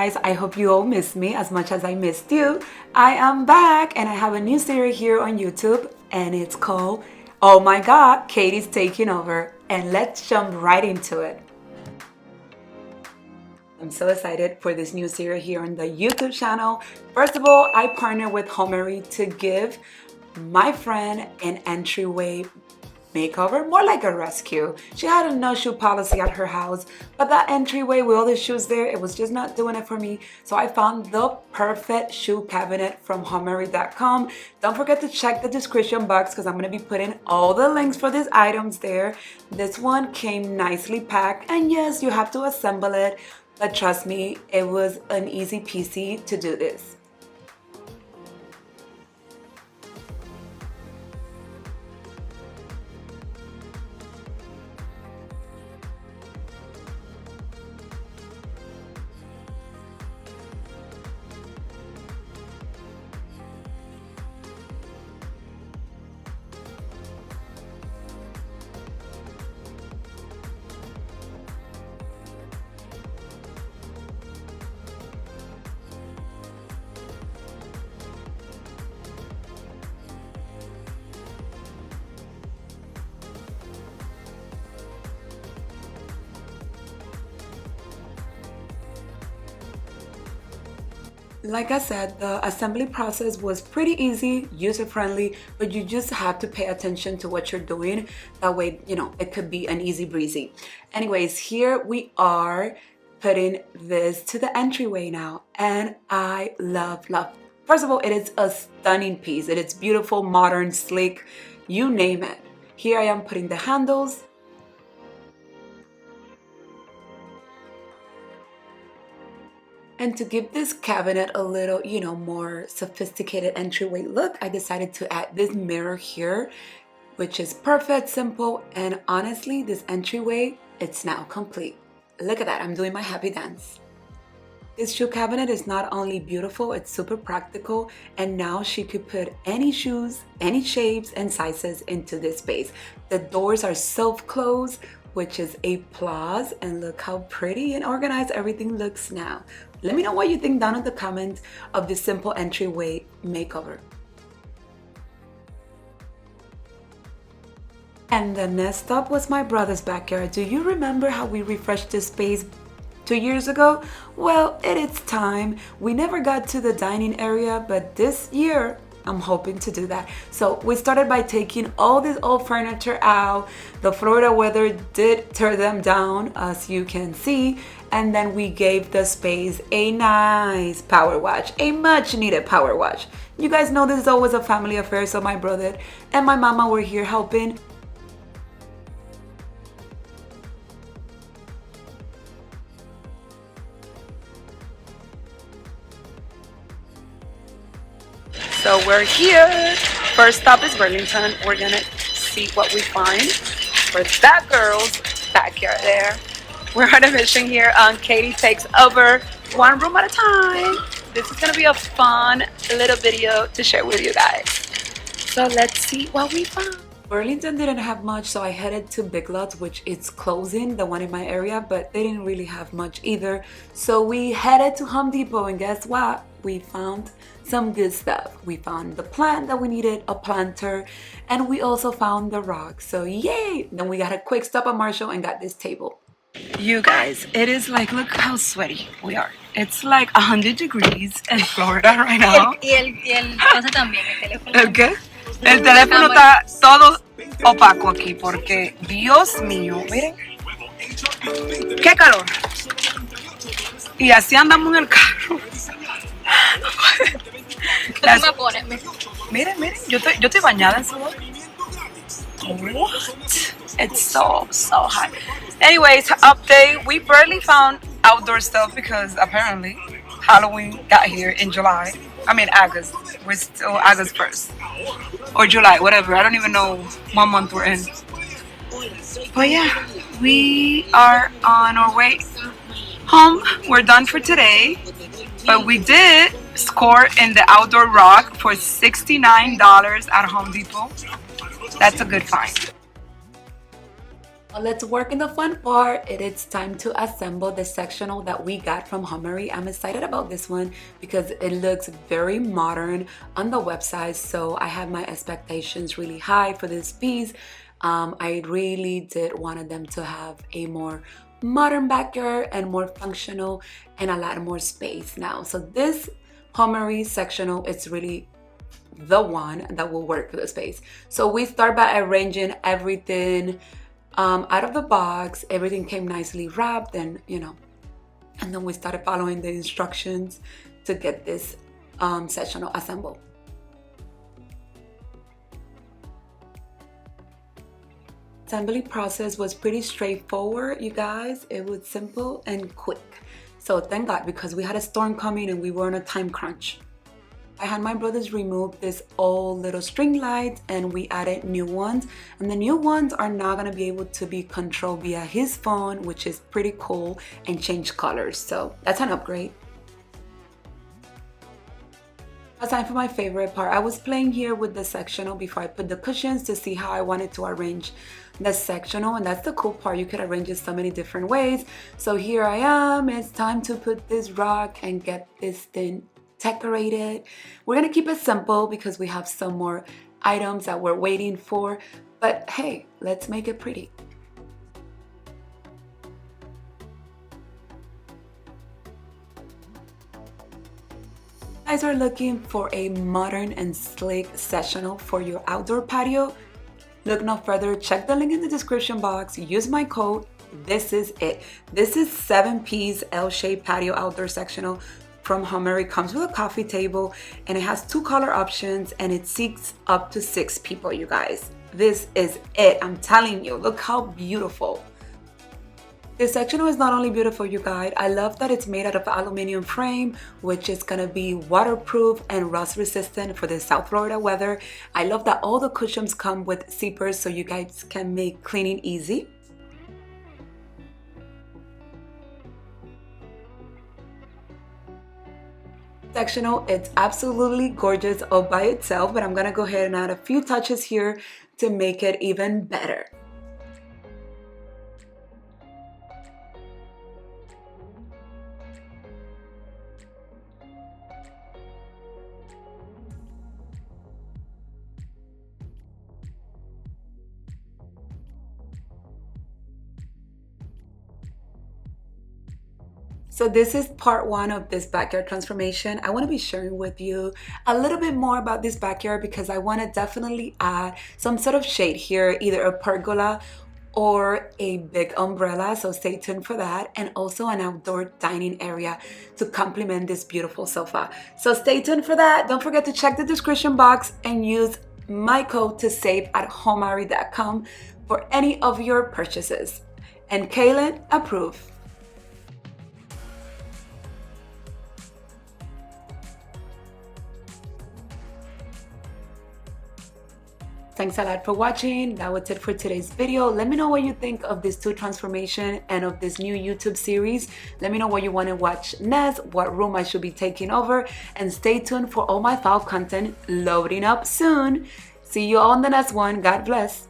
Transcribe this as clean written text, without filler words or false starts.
Guys, I hope you all missed me as much as I missed you. I am back and I have a new series here on YouTube and it's called Oh My God, Katie's Taking Over. And let's jump right into it. I'm so excited for this new series here on the YouTube channel. First of all, I partnered with Homary to give my friend an entryway makeover, more like a rescue. She had a no shoe policy at her house, but that entryway with all the shoes there, it was just not doing it for me. So I found the perfect shoe cabinet from Homary.com. Don't forget to check the description box because I'm going to be putting all the links for these items there. This one came nicely packed, and yes, you have to assemble it, but trust me, it was an easy peasy to do this. Like I said, the assembly process was pretty easy, user-friendly, but you just have to pay attention to what you're doing. That way, it could be an easy breezy. Anyways, here we are putting this to the entryway now, and I love. First of all, it is a stunning piece. It is beautiful, modern, sleek, you name it. Here I am putting the handles. And to give this cabinet a little, more sophisticated entryway look, I decided to add this mirror here, which is perfect, simple, and honestly, this entryway, it's now complete. Look at that, I'm doing my happy dance. This shoe cabinet is not only beautiful, it's super practical, and now she could put any shoes, any shapes and sizes into this space. The doors are self-close, which is a plus, and look how pretty and organized everything looks now. Let me know what you think down in the comments of this simple entryway makeover. And the next stop was my brother's backyard. Do you remember how we refreshed this space 2 years ago? Well, it is time. We never got to the dining area, but this year I'm hoping to do that. So we started by taking all this old furniture out. The Florida weather did tear them down, as you can see, and then we gave the space a nice power wash, a much needed power wash. You guys know this is always a family affair, so my brother and my mama were here helping. So we're here. First stop is Burlington. We're gonna see what we find for that girl's backyard there. We're on a mission here on Katie Takes Over, one room at a time. This is gonna be a fun little video to share with you guys. So let's see what we found. Burlington didn't have much, so I headed to Big Lots, which is closing, the one in my area, but they didn't really have much either. So we headed to Home Depot, and guess what? We found some good stuff. We found the plant that we needed, a planter, and we also found the rock. So yay! Then we got a quick stop at Marshall and got this table. You guys, it is like, look how sweaty we are. It's like 100 degrees in Florida right now. ¿El qué? El teléfono está todo opaco aquí porque, Dios mío, miren, qué calor. Y así andamos en el carro. Miren, yo estoy bañada en sudor. What? It's so hot. Anyways, update, we barely found outdoor stuff because apparently Halloween got here in July. I mean August. We're still August 1st. Or July, whatever. I don't even know what month we're in. But yeah, we are on our way home. We're done for today. But we did score in the outdoor rock for $69 at Home Depot. That's a good find. Well, let's work in the fun part. It is time to assemble the sectional that we got from Homary. I'm excited about this one because it looks very modern on the website. So I have my expectations really high for this piece. I really did want them to have a more modern backyard and more functional and a lot more space now. So this Homary sectional is really the one that will work for the space. So we start by arranging everything out of the box. Everything came nicely wrapped, and and then we started following the instructions to get this sectional assembled. Assembly process was pretty straightforward, you guys. It was simple and quick. So thank God, because we had a storm coming and we were on a time crunch. I had my brothers remove this old little string lights and we added new ones. And the new ones are now gonna be able to be controlled via his phone, which is pretty cool, and change colors. So that's an upgrade. Now time for my favorite part. I was playing here with the sectional before I put the cushions to see how I wanted to arrange the sectional, and that's the cool part. You could arrange it so many different ways. So here I am. It's time to put this rock and get this thing decorated. We're gonna keep it simple because we have some more items that we're waiting for, but hey, let's make it pretty. You guys are looking for a modern and sleek sectional for your outdoor patio? Look no further, check the link in the description box, use my code. This is it. This is 7-piece L-shaped patio outdoor sectional from Homary. Comes with a coffee table and it has 2 color options and it seats up to 6 people, you guys. This is it. I'm telling you, look how beautiful. This sectional is not only beautiful, you guys. I love that it's made out of aluminum frame, which is gonna be waterproof and rust resistant for the South Florida weather. I love that all the cushions come with zippers so you guys can make cleaning easy. Sectional, it's absolutely gorgeous all by itself, but I'm gonna go ahead and add a few touches here to make it even better. So this is part 1 of this backyard transformation. I want to be sharing with you a little bit more about this backyard because I want to definitely add some sort of shade here, either a pergola or a big umbrella, so stay tuned for that, and also an outdoor dining area to complement this beautiful sofa. So stay tuned for that. Don't forget to check the description box and use my code to save at homary.com for any of your purchases. And Kaylin, approve. Thanks a lot for watching. That was it for today's video. Let me know what you think of this 2 transformation and of this new YouTube series. Let me know what you want to watch next, what room I should be taking over, and stay tuned for all my fall content loading up soon. See you all in the next one. God bless.